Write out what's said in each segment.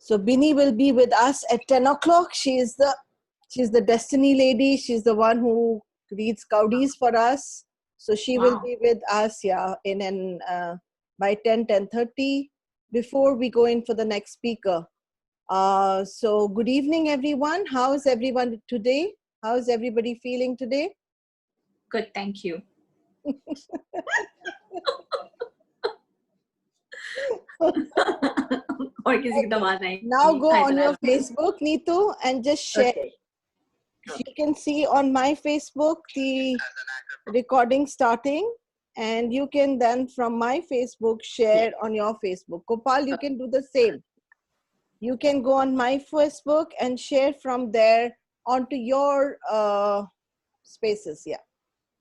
So Bini will be with us at 10 o'clock. She's the destiny lady. She's the one who reads Kaudis for us. So she will be with us, by 10:30 before we go in for the next speaker. So good evening, everyone. How is everyone today? How is everybody feeling today? Good, thank you. Now go on your Facebook, Neetu, and just share. Okay. You can see on my Facebook the recording starting, and you can then from my Facebook share on your Facebook. Gopal, you can do the same. You can go on my Facebook and share from there onto your spaces. Yeah.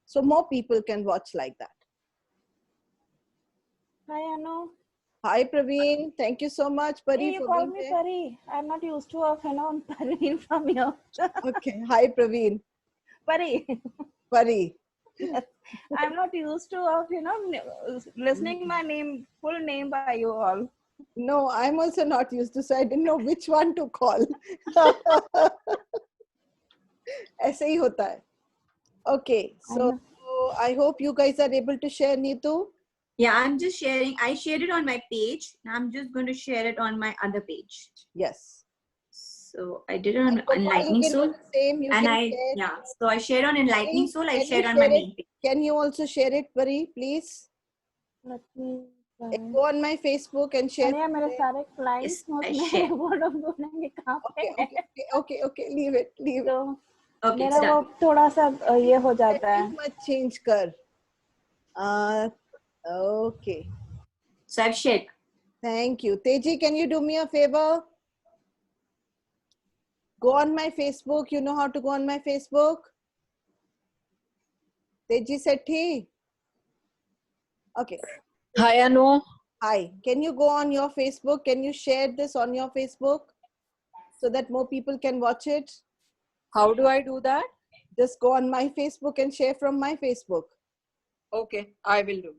So more people can watch like that. Hi, Anu. Hi, Praveen. Thank you so much, Pari. Hey, you call me Pari. I'm not used to Praveen from you. Okay. Hi, Praveen. Pari. Pari. Yes. I'm not used to listening my name, full name by you all. No, I'm also not used to, so I didn't know which one to call. ऐसे ही होता है. Okay, so I hope you guys are able to share, Neetu. Yeah, I'm just sharing. I shared it on my page. I'm just going to share it on my other page. Yes. So I did it on Enlightening Soul. So I shared on Enlightening Soul. I shared on my main page. Can you also share it, Pari, please? Let me go on my Facebook and share. Yes, I share. Okay. Leave it. So, okay, मेरा वो थोड़ा सा ये हो जाता है. मत change कर. Okay. So I've shared. Thank you. Teji, can you do me a favor? Go on my Facebook. You know how to go on my Facebook? Teji said, "Hey." Okay. Hi, Anu. Hi. Can you go on your Facebook? Can you share this on your Facebook so that more people can watch it? How do I do that? Just go on my Facebook and share from my Facebook. Okay, I will do.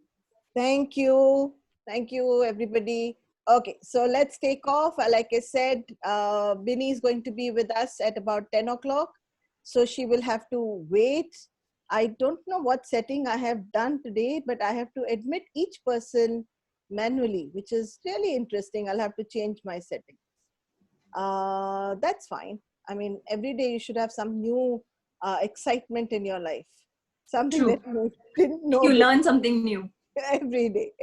Thank you. Thank you, everybody. Okay, so let's take off. Like I said, Bini is going to be with us at about 10 o'clock. So she will have to wait. I don't know what setting I have done today, but I have to admit each person manually, which is really interesting. I'll have to change my settings. That's fine. I mean, every day you should have some new excitement in your life. Something True. that you didn't know. You learn something new. Every day.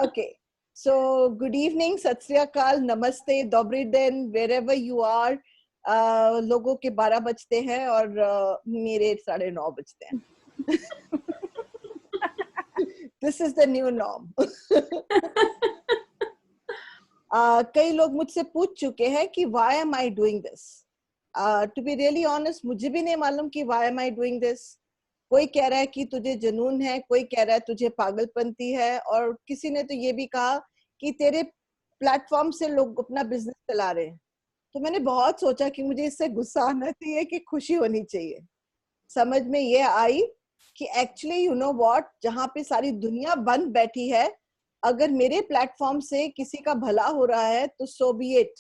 Okay. So, good evening, Sat Sri Akal, Namaste, Dobry Den, wherever you are. लोगों के 12 बजते हैं और मेरे 9:30 बजते हैं. This is the new norm. कई लोग मुझसे पूछ चुके हैं कि why am I doing this? To be really honest, मुझे भी नहीं मालूम कि why am I doing this. कोई कह रहा है कि तुझे जुनून है, कोई कह रहा है तुझे पागलपंती है, और किसी ने तो ये भी कहा कि तेरे प्लेटफॉर्म से लोग अपना बिजनेस चला रहे हैं. तो मैंने बहुत सोचा कि मुझे इससे गुस्सा आना चाहिए कि खुशी होनी चाहिए. समझ में ये आई कि एक्चुअली यू नो व्हाट, जहाँ पे सारी दुनिया बंद बैठी है, अगर मेरे प्लेटफॉर्म से किसी का भला हो रहा है तो सो बी इट.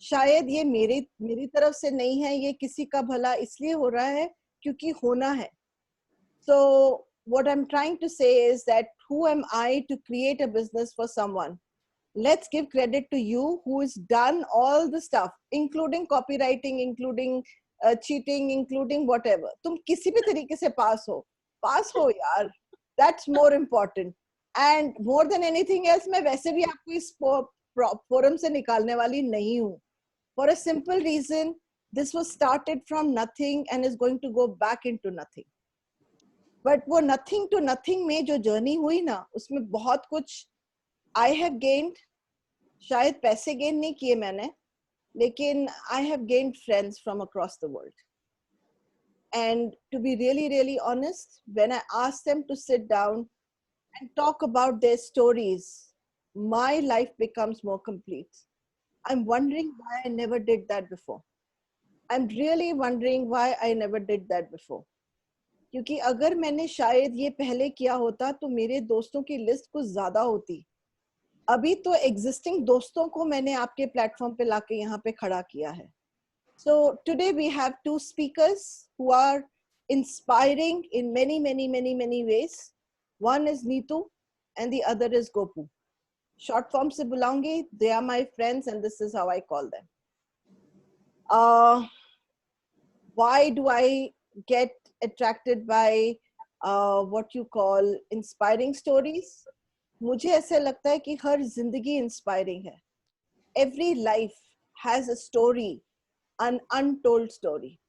शायद ये मेरी तरफ से नहीं है, ये किसी का भला इसलिए हो रहा है क्योंकि होना है. So what I'm trying to say is that who am I to create a business for someone? Let's give credit to you who has done all the stuff, including copywriting, including cheating, including whatever. तुम किसी भी तरीके से पास हो यार. That's more important. And more than anything else, मैं वैसे भी आपको इस forum से निकालने वाली नहीं हूँ. For a simple reason, this was started from nothing and is going to go back into nothing. But वो nothing to nothing में जो journey हुई ना, उसमें बहुत कुछ I have gained. शायद पैसे gain नहीं किए मैंने, लेकिन I have gained friends from across the world. And to be really, really honest, when I asked them to sit down and talk about their stories, my life becomes more complete. I'm wondering why I never did that before. I'm really wondering why I never did that before. क्योंकि अगर मैंने शायद ये पहले किया होता तो मेरे दोस्तों की लिस्ट कुछ ज्यादा होती. अभी तो existing दोस्तों को मैंने आपके प्लेटफॉर्म पे लाके यहाँ पे खड़ा किया है. So today we have two speakers who are inspiring in many ways. One is Neetu and the other is Gopu. Short form se bulaungi, they are my friends and this is how I call them. Why do I get attracted by what you call inspiring stories? मुझे ऐसे लगता है कि हर जिंदगी inspiring है. Every life has a story, an untold story.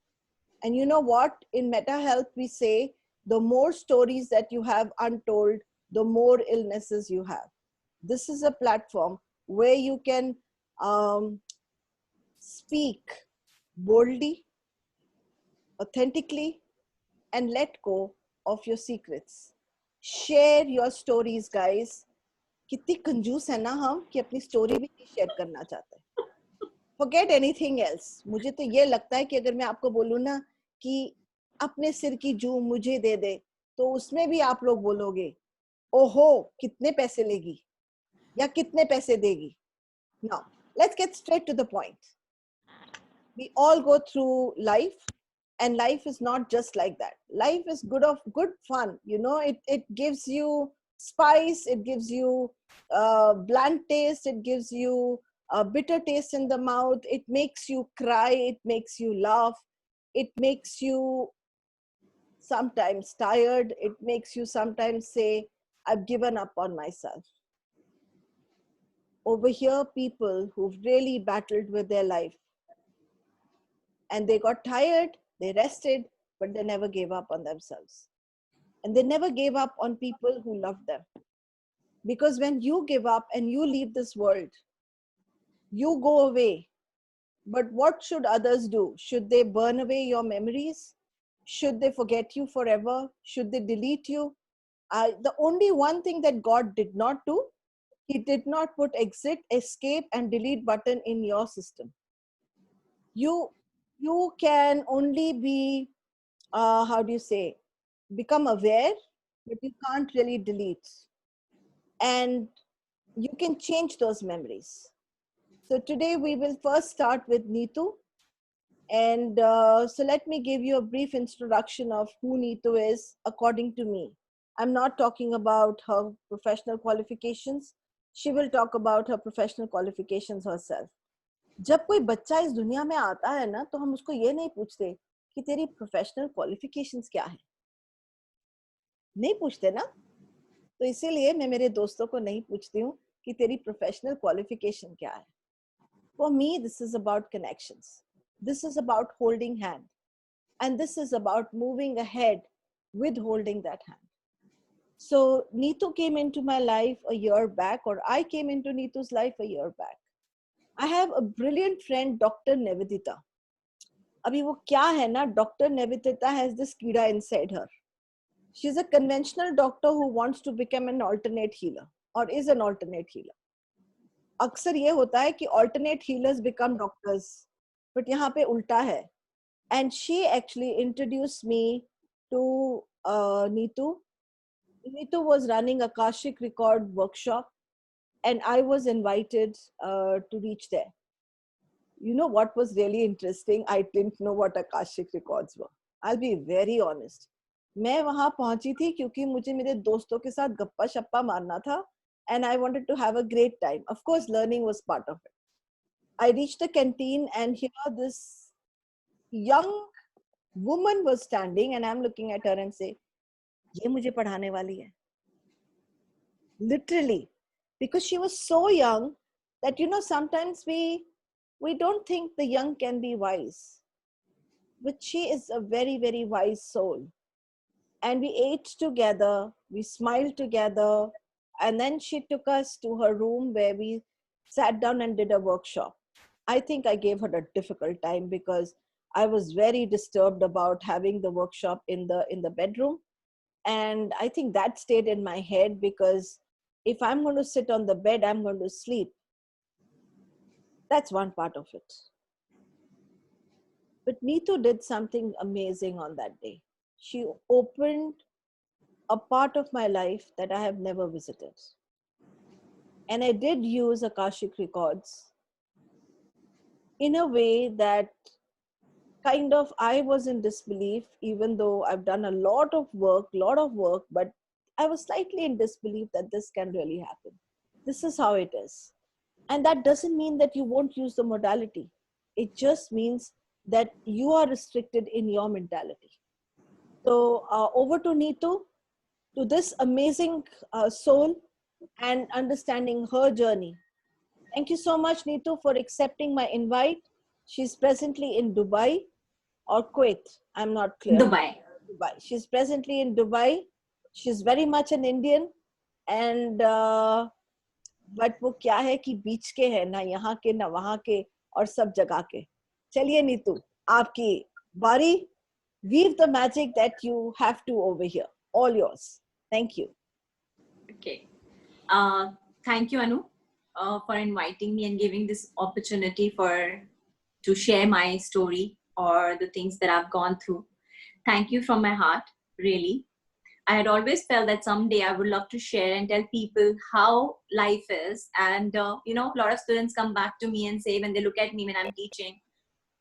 And you know what? In Meta Health, we say the more stories that you have untold, the more illnesses you have. This is a platform where you can speak boldly, authentically, and let go of your secrets. Share your stories, guys. कितनी कंजूस है ना हम कि अपनी story भी नहीं share करना चाहते. Forget anything else. मुझे तो ये लगता है कि अगर मैं आपको बोलूँ ना कि अपने सिर की जूं मुझे दे दे, तो उसमें भी आप लोग बोलोगे, ओहो कितने पैसे लेगी या कितने पैसे देगी. Now, let's get straight to the point. We all go through life, and life is not just like that. Life is good fun. You know, it gives you spice, it gives you bland taste, it gives you a bitter taste in the mouth, it makes you cry, it makes you laugh, it makes you sometimes tired, it makes you sometimes say, I've given up on myself. Over here, people who've really battled with their life, and they got tired, they rested, but they never gave up on themselves. And they never gave up on people who loved them. Because when you give up and you leave this world, you go away. But what should others do? Should they burn away your memories? Should they forget you forever? Should they delete you? The only one thing that God did not do, He did not put exit, escape, and delete button in your system. You can only be, how do you say, become aware, but you can't really delete. And you can change those memories. So today we will first start with Neetu. And so let me give you a brief introduction of who Neetu is according to me. I'm not talking about her professional qualifications. She will talk about her professional qualifications herself. जब कोई बच्चा इस दुनिया में आता है ना, तो हम उसको ये नहीं पूछते कि तेरी प्रोफेशनल क्वालिफिकेशंस क्या है. नहीं पूछते ना. तो इसीलिए मैं मेरे दोस्तों को नहीं पूछती हूँ कि तेरी प्रोफेशनल क्वालिफिकेशन क्या है. For me, this is about connections. This is about holding hand. And this is about moving ahead with holding that hand. So Neetu came into my life a year back, or I came into Neetu's life a year back. I have a brilliant friend, Dr. Nevedita. Abhi wo kya hai na, Dr. Nevedita has this कीड़ा inside her. She's a conventional doctor who wants to become an alternate healer, or is an alternate healer. अक्सर ये होता है कि alternate healers become doctors, but यहाँ पे उल्टा है. And she actually introduced me to Neetu. Neetu was running a Akashic Record workshop, and I was invited to reach there. You know what was really interesting? I didn't know what Akashic Records were. I'll be very honest. मैं वहाँ पहुँची थी क्योंकि मुझे मेरे दोस्तों के साथ गप्पा शप्पा मारना था, and I wanted to have a great time. Of course, learning was part of it. I reached the canteen, and here this young woman was standing, and I'm looking at her and say, ये मुझे पढ़ाने वाली है. Literally, because she was so young that, you know, sometimes we don't think the young can be wise, but she is a very wise soul. And we ate together, we smiled together, and then she took us to her room where we sat down and did a workshop. I think I gave her a difficult time because I was very disturbed about having the workshop in the bedroom. And I think that stayed in my head because if I'm going to sit on the bed, I'm going to sleep. That's one part of it. But Neetu did something amazing on that day. She opened a part of my life that I have never visited. And I did use Akashic records in a way that kind of I was in disbelief, even though I've done a lot of work, but I was slightly in disbelief that this can really happen. This is how it is. And that doesn't mean that you won't use the modality. It just means that you are restricted in your mentality. So over to Neetu, to this amazing soul and understanding her journey. Thank you so much, Neetu, for accepting my invite. She's presently in Dubai or Kuwait. I'm not clear. Dubai. She's presently in Dubai. She's very much an Indian. And but वो क्या है कि बीच के है ना यहाँ के ना वहाँ के और सब जगह के. चलिए नीतू, आपकी बारी. Weave the magic that you have to over here. All yours. Thank you. Okay. Thank you, Anu, for inviting me and giving this opportunity to share my story or the things that I've gone through. Thank you from my heart, really. I had always felt that someday I would love to share and tell people how life is. And, a lot of students come back to me and say, when they look at me when I'm teaching,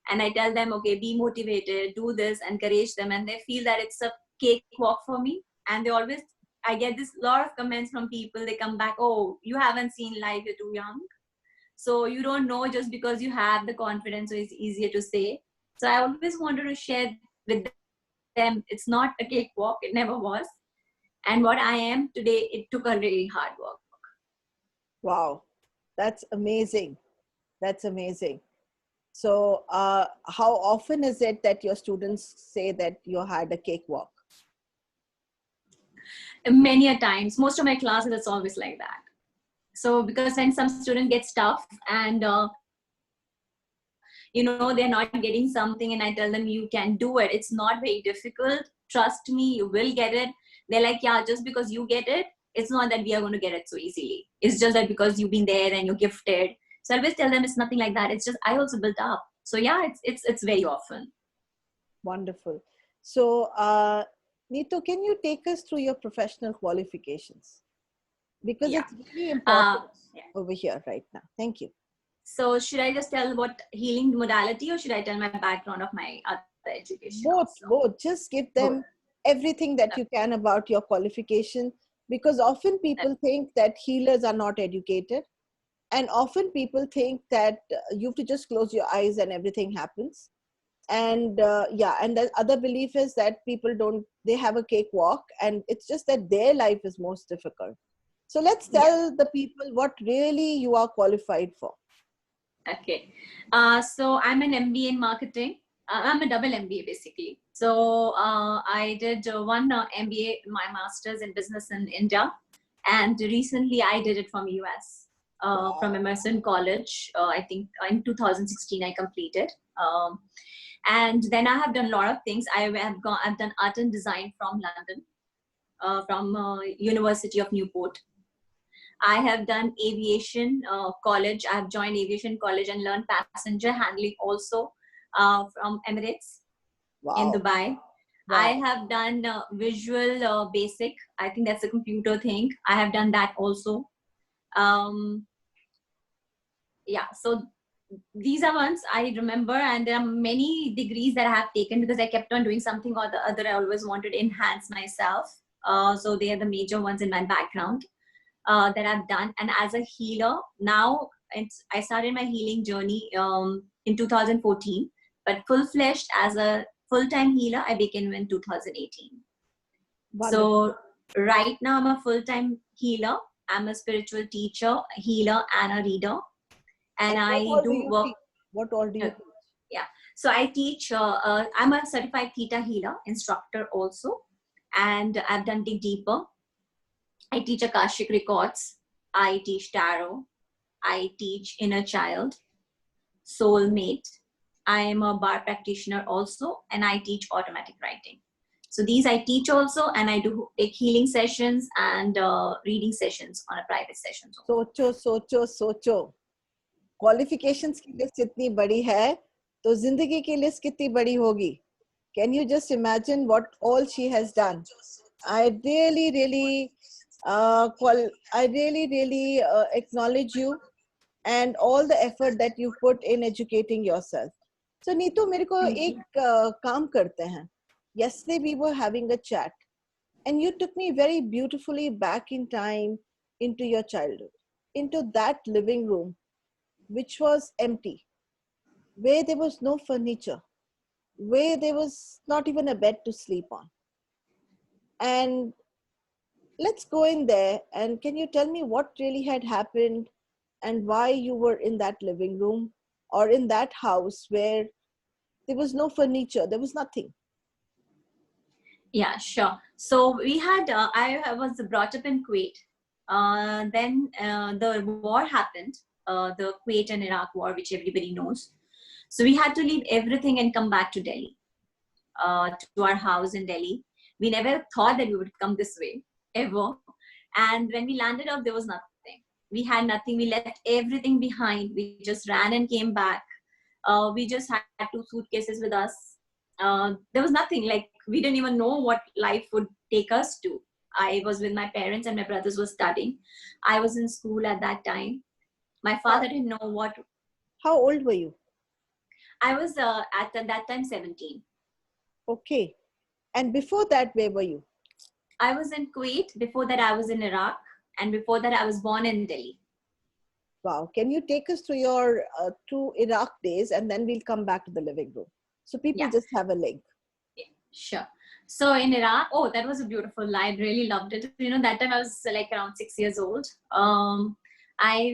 and I tell them, okay, be motivated, do this, encourage them. And they feel that it's a cakewalk for me. And I get this lot of comments from people. They come back, oh, you haven't seen life, you're too young. So you don't know just because you have the confidence, so it's easier to say. So I always wanted to share with them, it's not a cakewalk, it never was. And what I am today, it took a really hard work. Wow, that's amazing. That's amazing. So how often is it that your students say that you had a cakewalk? Many a times. Most of my classes, it's always like that. So because when some student gets tough and they're not getting something, and I tell them you can do it, it's not very difficult, trust me, you will get it. They're like, yeah, just because you get it, it's not that we are going to get it so easily. It's just that because you've been there and you're gifted. So I always tell them it's nothing like that. It's just I also built up. So yeah, it's very often. Wonderful. So Neetu, can you take us through your professional qualifications? Because it's really important over here right now. Thank you. So should I just tell what healing modality, or should I tell my background of my other education? Both. Just give them everything that you can about your qualification, because often people think that healers are not educated. And often people think that you have to just close your eyes and everything happens. And and the other belief is that they have a cakewalk, and it's just that their life is most difficult. So let's tell the people what really you are qualified for. Okay. So I'm an MBA in marketing. I'm a double MBA basically. So I did one MBA, my master's in business in India. And recently I did it from US, from Emerson College. I think in 2016 I completed. And then I have done a lot of things. I've done art and design from London, from University of Newport. I have done aviation college. I have joined aviation college and learned passenger handling also from Emirates in Dubai. Wow. I have done visual basic. I think that's a computer thing. I have done that also. So these are ones I remember, and there are many degrees that I have taken because I kept on doing something or the other. I always wanted to enhance myself. So they are the major ones in my background that I've done. And as a healer, now I started my healing journey in 2014, but full-fledged as a full-time healer, I began in 2018. Wonderful. So right now I'm a full-time healer. I'm a spiritual teacher, healer, and a reader. And I do work. Teach? What all do you teach? Yeah. So I teach, I'm a certified Theta healer, instructor also. And I've done Dig Deeper. I teach Akashic records. I teach tarot. I teach inner child, soulmate. I am a bar practitioner also, and I teach automatic writing. So these I teach also, and I do take healing sessions and reading sessions on a private session. सोचो qualifications की list इतनी बड़ी है तो जिंदगी की list कितनी बड़ी होगी. Can you just imagine what all she has done? I really I really acknowledge you and all the effort that you put in educating yourself. So Neetu, मेरे को एक काम करते हैं. Yesterday we were having a chat, and you took me very beautifully back in time into your childhood, into that living room, which was empty, where there was no furniture, where there was not even a bed to sleep on. And let's go in there, and can you tell me what really had happened and why you were in that living room or in that house where there was no furniture, there was nothing? Yeah, sure. So we had, I was brought up in Kuwait. Then the war happened, the Kuwait and Iraq war, which everybody knows. So we had to leave everything and come back to Delhi, to our house in Delhi. We never thought that we would come this way, ever. And when we landed up, there was nothing. We had nothing. We left everything behind. We just ran and came back. We just had 2 suitcases with us. There was nothing, like we didn't even know what life would take us to. I was with my parents and my brothers were studying. I was in school at that time. My father didn't know what. How old were you? I was at that time 17. Okay. And before that, where were you? I was in Kuwait. Before that, I was in Iraq. And before that, I was born in Delhi. Wow. Can you take us through your through Iraq days, and then we'll come back to the living room, so people just have a link. Sure. So in Iraq, oh, that was a beautiful life. Really loved it. You know, that time I was like around 6 years old.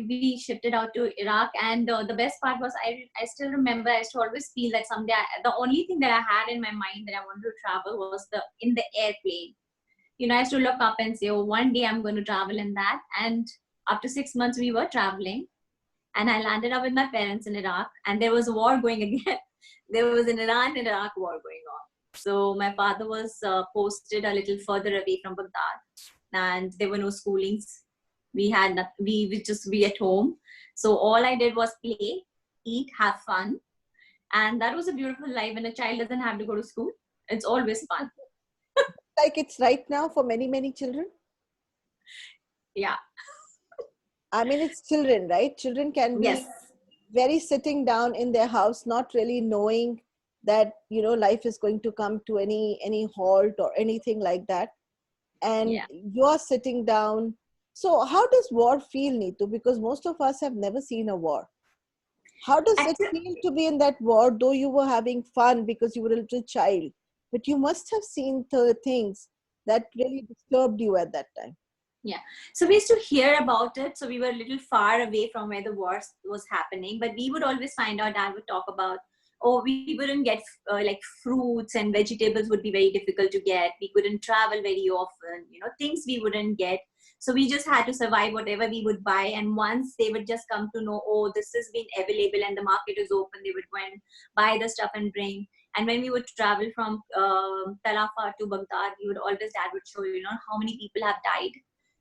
We shifted out to Iraq, and the best part was I still remember. I used to always feel that someday the only thing that I had in my mind that I wanted to travel was in the airplane. You know, I used to look up and say, oh, one day I'm going to travel in that. And after 6 months, we were traveling, and I landed up with my parents in Iraq, and there was a war going again. There was an Iran and Iraq war going on. So my father was posted a little further away from Baghdad, and there were no schoolings. We had we would just be at home. So all I did was play, eat, have fun, and that was a beautiful life. When a child doesn't have to go to school, it's always fun. Like it's right now for many children. Yeah. I mean, it's children, right? Children can be Yes. very sitting down in their house, not really knowing that, you know, life is going to come to any halt or anything like that. And you're sitting down. So how does war feel, Neetu? Because most of us have never seen a war. How does it feel to be in that war, though you were having fun because you were a little child? But you must have seen the things that really disturbed you at that time. Yeah. So we used to hear about it. So we were a little far away from where the war was happening, but we would always find out. Dad would talk about, oh, we wouldn't get like fruits and vegetables would be very difficult to get. We couldn't travel very often, you know, things we wouldn't get. So we just had to survive whatever we would buy. And once they would just come to know, oh, this has been available and the market is open, they would go and buy the stuff and bring. And when we would travel from Tal Afar to Baghdad, Dad would show, you know, how many people have died.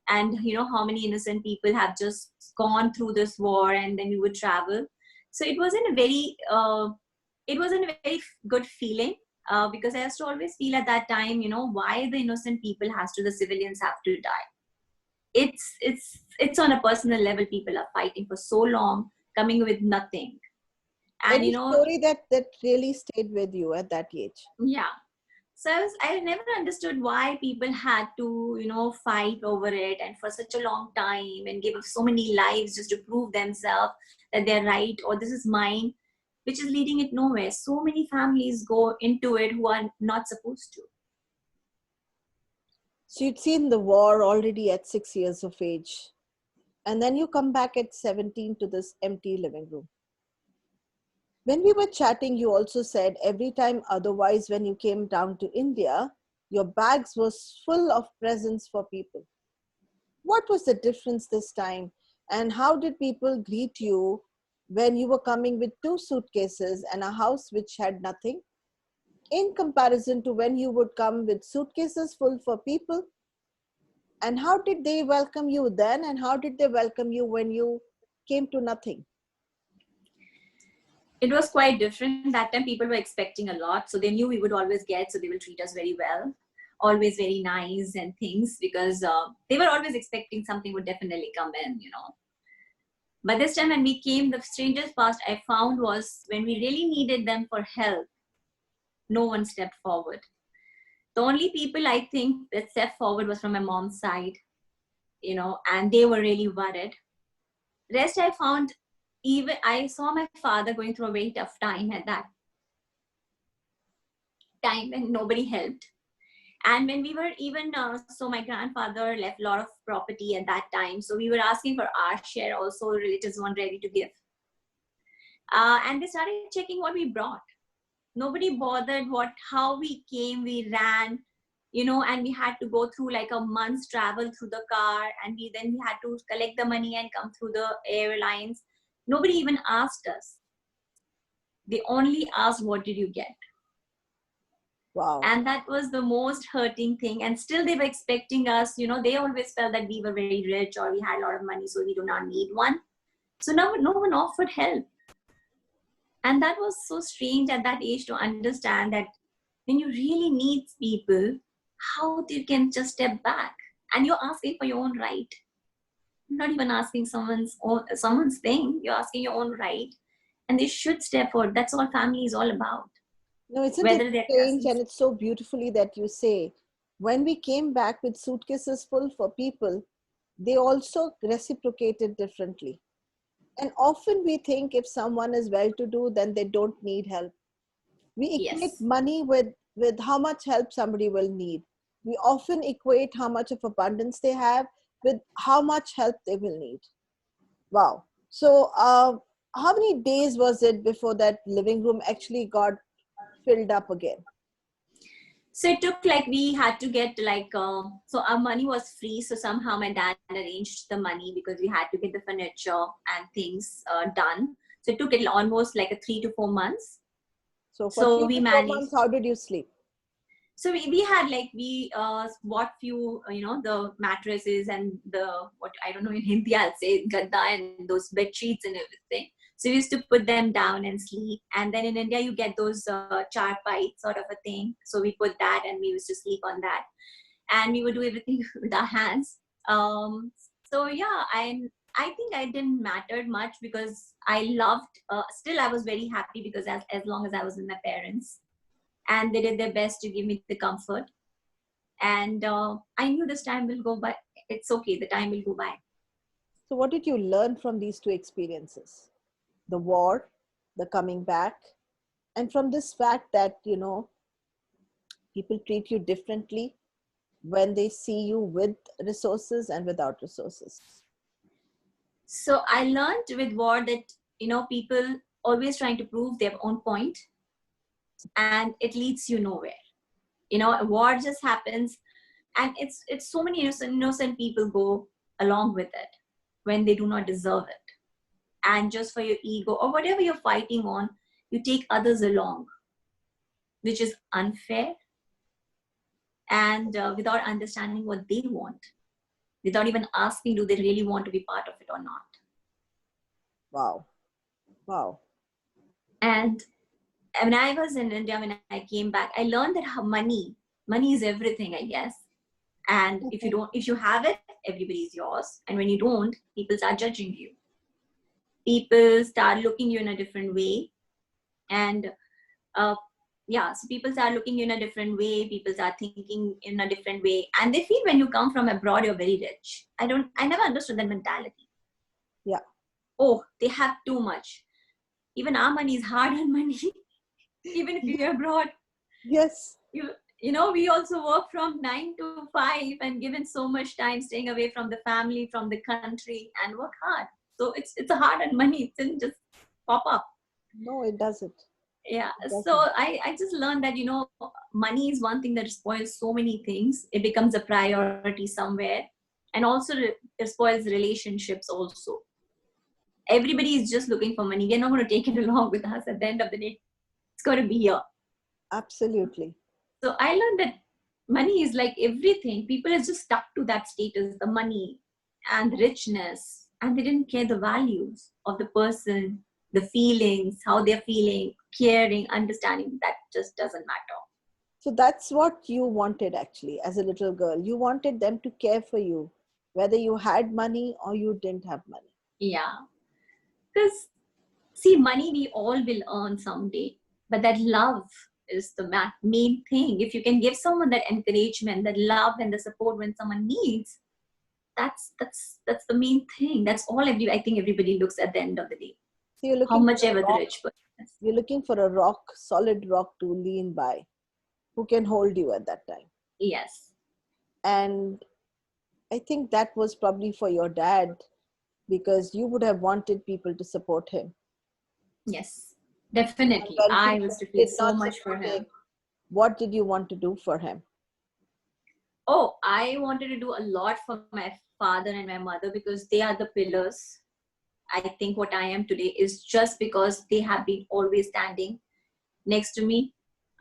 And you know how many innocent people have just gone through this war, and then we would travel. So it wasn't a very good feeling, because I used to always feel at that time, you know, why the innocent people the civilians have to die. It's on a personal level. People are fighting for so long, coming with nothing. And any you know, story that really stayed with you at that age? Yeah. So I never understood why people had to, you know, fight over it and for such a long time and give up so many lives just to prove themselves that they're right or this is mine, which is leading it nowhere. So many families go into it who are not supposed to. So you'd seen the war already at 6 years of age. And then you come back at 17 to this empty living room. When we were chatting, you also said every time otherwise when you came down to India, your bags was full of presents for people. What was the difference this time? And how did people greet you when you were coming with 2 suitcases and a house which had nothing, in comparison to when you would come with suitcases full for people? And how did they welcome you then? And how did they welcome you when you came to nothing? It was quite different. That time people were expecting a lot. So they knew we would always get, so they will treat us very well. always very nice and things, because they were always expecting something would definitely come in, But this time when we came, the strangest part I found was when we really needed them for help, no one stepped forward. The only people I think that stepped forward was from my mom's side, and they were really worried. Rest I found, even I saw my father going through a very tough time at that time when nobody helped. And when we were even, so my grandfather left a lot of property at that time. So we were asking for our share also, relatives weren't ready to give. And they started checking what we brought. Nobody bothered how we came, we ran, and we had to go through like a month's travel through the car. And then we had to collect the money and come through the airlines. Nobody even asked us. They only asked, what did you get? Wow. And that was the most hurting thing. And still they were expecting us, they always felt that we were very rich or we had a lot of money, so we do not need one. So no one offered help. And that was so strange at that age to understand that when you really need people, how you can just step back and you're asking for your own right. Not even asking someone's thing, you're asking your own right. And they should step forward. That's all family is all about. No, isn't Whether it they're strange? cousins. And it's so beautifully that you say, when we came back with suitcases full for people, they also reciprocated differently. And often we think if someone is well-to-do, then they don't need help. We equate Yes. money with how much help somebody will need. We often equate how much of abundance they have with how much help they will need. Wow. So how many days was it before that living room actually got filled up again? So it took we had to get so our money was free. So somehow my dad arranged the money because we had to get the furniture and things done. So it took almost like 3 to 4 months. So for 3 we to 4 managed. months, how did you sleep? So we had we bought few, the mattresses and what I don't know in Hindi I'll say gadda and those bed sheets and everything. So we used to put them down and sleep. And then in India you get those charpai sort of a thing. So we put that and we used to sleep on that. And we would do everything with our hands. So yeah, I think I didn't matter much because I loved. Still, I was very happy because as long as I was with my parents. And they did their best to give me the comfort. And I knew this time will go by. It's okay. The time will go by. So what did you learn from these two experiences? The war, the coming back, and from this fact that, people treat you differently when they see you with resources and without resources. So I learned with war that, people always trying to prove their own point. And it leads you nowhere. A war just happens, and it's so many innocent people go along with it when they do not deserve it. And just for your ego or whatever you're fighting on, you take others along, which is unfair. And without understanding what they want, without even asking, do they really want to be part of it or not? Wow. And when I was in India, when I came back, I learned that how money is everything, I guess. And if you have it, everybody is yours. And when you don't, people start judging you. People start looking you in a different way. And so people start looking you in a different way. People start thinking in a different way. And they feel when you come from abroad, you're very rich. I never understood that mentality. Yeah. Oh, they have too much. Even our money is hard-earned money. Even if you're abroad. Yes. We also work from 9 to 5 and given so much time staying away from the family, from the country, and work hard. So it's a hard-earned money. It didn't just pop up. No, it doesn't. Yeah. So I just learned that, money is one thing that spoils so many things. It becomes a priority somewhere. And also it spoils relationships also. Everybody is just looking for money. We're not going to take it along with us at the end of the day. It's going to be here. Absolutely. So I learned that money is like everything. People are just stuck to that status, the money and the richness, and they didn't care the values of the person, the feelings, how they're feeling, caring, understanding. That just doesn't matter. So that's what you wanted actually as a little girl. You wanted them to care for you, whether you had money or you didn't have money. Yeah. Because, see, money we all will earn someday, but that love is the main thing. If you can give someone that encouragement, that love and the support when someone needs, that's the main thing. That's all I think everybody looks at the end of the day. So you're How looking much for a ever the rock. rich person is. You're looking for a rock, solid rock to lean by, who can hold you at that time. Yes. And I think that was probably for your dad, because you would have wanted people to support him. Yes. And Definitely. when I people was to feel did so not much for support him. him, what did you want to do for him? Oh, I wanted to do a lot for my father and my mother because they are the pillars. I think what I am today is just because they have been always standing next to me.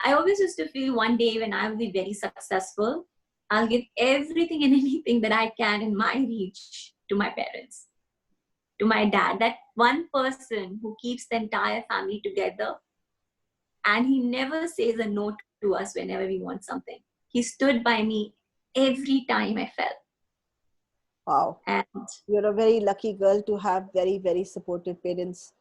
I always used to feel one day when I will be very successful, I'll give everything and anything that I can in my reach to my parents, to my dad. That one person who keeps the entire family together, and he never says a no to us whenever we want something. He stood by me every time I fell. Wow. And You're a very lucky girl to have very, very supportive parents,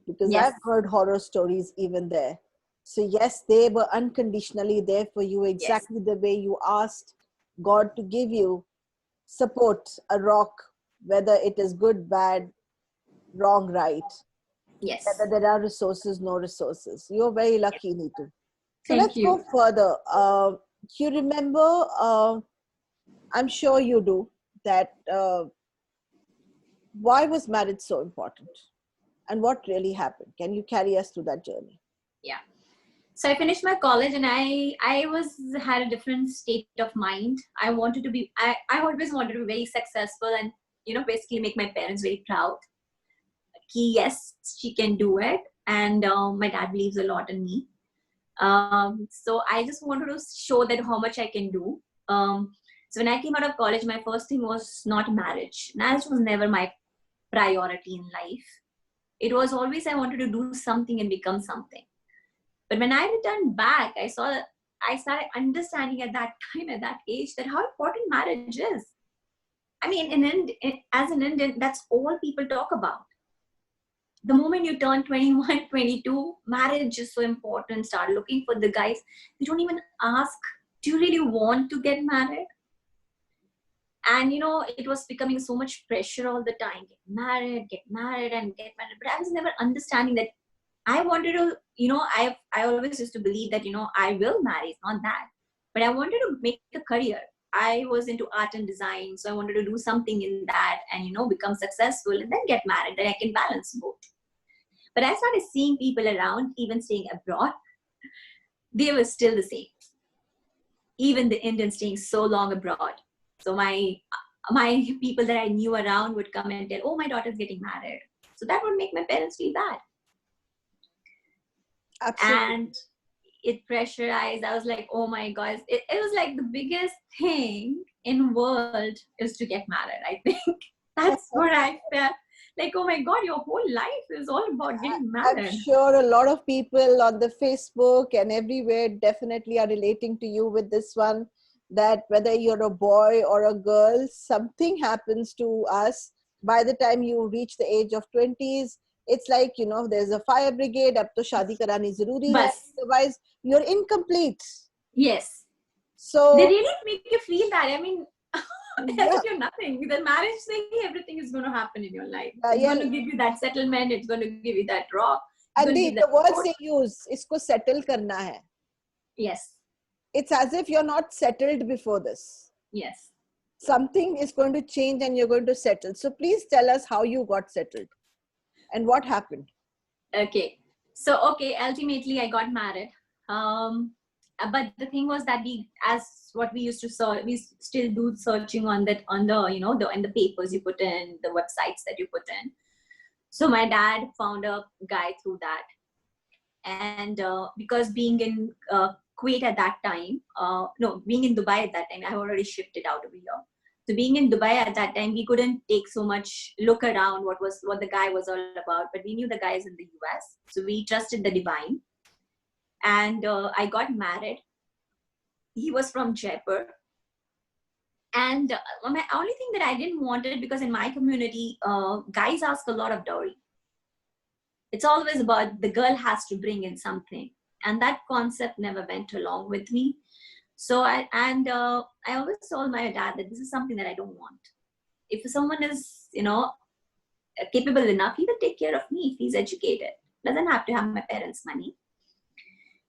because yes, I've heard horror stories even there. So yes, they were unconditionally there for you, yes, exactly the way you asked God to give you support, a rock, whether it is good, bad, wrong, right, yes. whether there are resources, no resources. You're very lucky, Neetu. So Thank let's go you. further. You remember, I'm sure you do, that why was marriage so important and what really happened? Can you carry us through that journey? Yeah. So I finished my college and I had a different state of mind. I wanted to be, I always wanted to be very successful and, basically make my parents very proud. Yes, she can do it. And my dad believes a lot in me. So I just wanted to show that how much I can do. So when I came out of college, my first thing was not marriage. Marriage was never my priority in life. It was always I wanted to do something and become something. But when I returned back, I started understanding at that time, at that age, that how important marriage is. I mean, as an Indian, that's all people talk about. The moment you turn 21, 22, marriage is so important. Start looking for the guys. They don't even ask, do you really want to get married? And it was becoming so much pressure all the time. Get married and get married. But I was never understanding that I wanted to, I always used to believe that, I will marry, it's not that. But I wanted to make a career. I was into art and design, so I wanted to do something in that and, become successful and then get married, that I can balance both. But I started seeing people around, even staying abroad, they were still the same. Even the Indians staying so long abroad. So my people that I knew around would come and tell, oh, my daughter's getting married. So that would make my parents feel bad. Absolutely. And it pressurized. I was like, oh my God, it was like the biggest thing in world is to get married. I think that's what I felt. Like, oh my God, your whole life is all about getting married. I'm sure a lot of people on the Facebook and everywhere definitely are relating to you with this one, that whether you're a boy or a girl, something happens to us by the time you reach the age of 20s. It's like, there's a fire brigade, ab to shadi karani zaruri hai, Bas. otherwise you're incomplete. Yes. So they really make you feel that. I mean, yeah, you're nothing. The marriage thing, everything is going to happen in your life. It's yeah. going to give you that settlement. It's going to give you that rock. It's And going to give the that words support. they use, isko settle karna hai. Yes. It's as if you're not settled before this. Yes. Something is going to change and you're going to settle. So please tell us how you got settled and what happened. Okay. So, ultimately I got married. But the thing was that as what we used to search, we still do searching on that, on the, in the papers you put in, the websites that you put in. So my dad found a guy through that. And because being in Kuwait at that time, being in Dubai at that time, I already shifted out over here. So being in Dubai at that time, we couldn't take so much look around what the guy was all about, but we knew the guys in the US. So we trusted the divine. And I got married. he was from Jaipur. And my only thing that I didn't want it, because in my community, guys ask a lot of dowry. It's always about the girl has to bring in something. And that concept never went along with me. So I always told my dad that this is something that I don't want. If someone is, capable enough, he will take care of me if he's educated. Doesn't have to have my parents' money.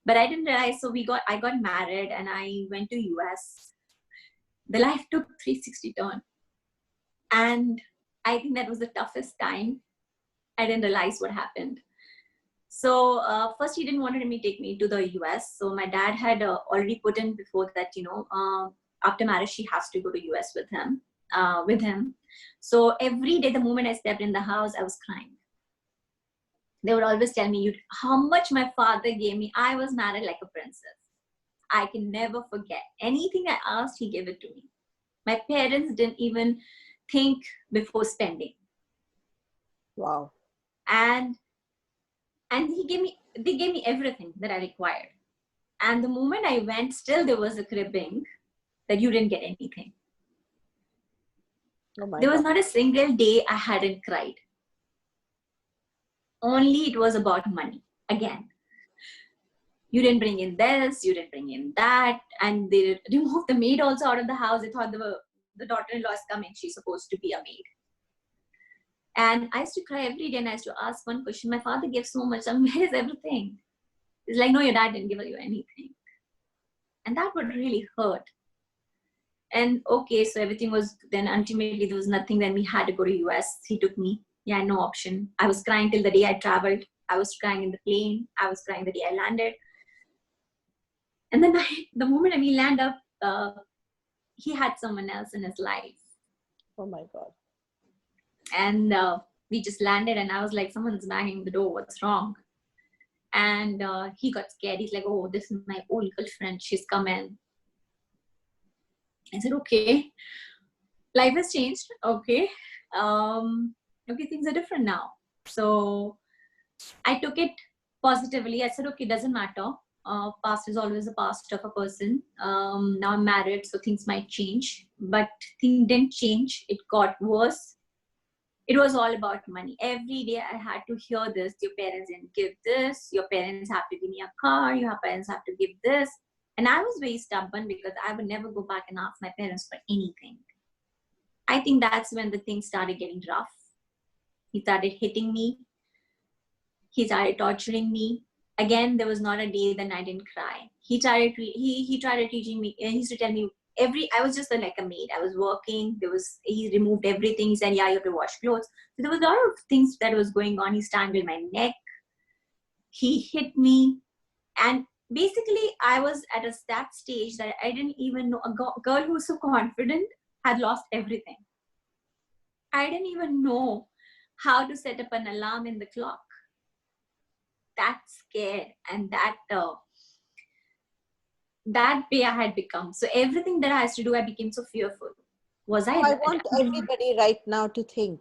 But I didn't realize. So I got married and I went to US. The life took 360 turn. And I think that was the toughest time. I didn't realize what happened. So first he didn't want me to take me to the US. So my dad had already put in before that, after marriage, she has to go to US with him. So every day, the moment I stepped in the house, I was crying. They would always tell me how much my father gave me. I was married like a princess. I can never forget. Anything I asked, he gave it to me. My parents didn't even think before spending. Wow. And they gave me everything that I required. And the moment I went, still there was a cribbing that you didn't get anything. Oh there was God. not a single day I hadn't cried. Only it was about money. Again, you didn't bring in this, you didn't bring in that. And they removed the maid also out of the house. They thought the daughter-in-law is coming. She's supposed to be a maid. And I used to cry every day and I used to ask one question. My father gave so much. Where is everything? It's like, no, your dad didn't give you anything. And that would really hurt. And okay, so everything was, then ultimately there was nothing. Then we had to go to US. He took me. Yeah, no option. I was crying till the day I traveled. I was crying in the plane. I was crying the day I landed. And then the moment we land up, he had someone else in his life. Oh my God. And we just landed and I was like, someone's banging the door. What's wrong? And he got scared. He's like, oh, this is my old girlfriend. She's come in. I said, okay. Life has changed. Okay. Okay, things are different now. So I took it positively. I said, okay, doesn't matter. Past is always the past of a person. Now I'm married, so things might change. But things didn't change. It got worse. It was all about money. Every day I had to hear this. Your parents didn't give this. Your parents have to give me a car. Your parents have to give this. And I was very stubborn because I would never go back and ask my parents for anything. I think that's when the things started getting rough. He started hitting me. He started torturing me. Again, there was not a day that I didn't cry. He started teaching me. He used to tell me I was just like a maid. I was working. He removed everything. He said, yeah, you have to wash clothes. So there was a lot of things that was going on. He strangled my neck. He hit me. And basically, I was at that stage that I didn't even know. A girl who was so confident had lost everything. I didn't even know how to set up an alarm in the clock. That scared and that way I had become. So everything that I had to do, I became so fearful. I want everybody right now to think.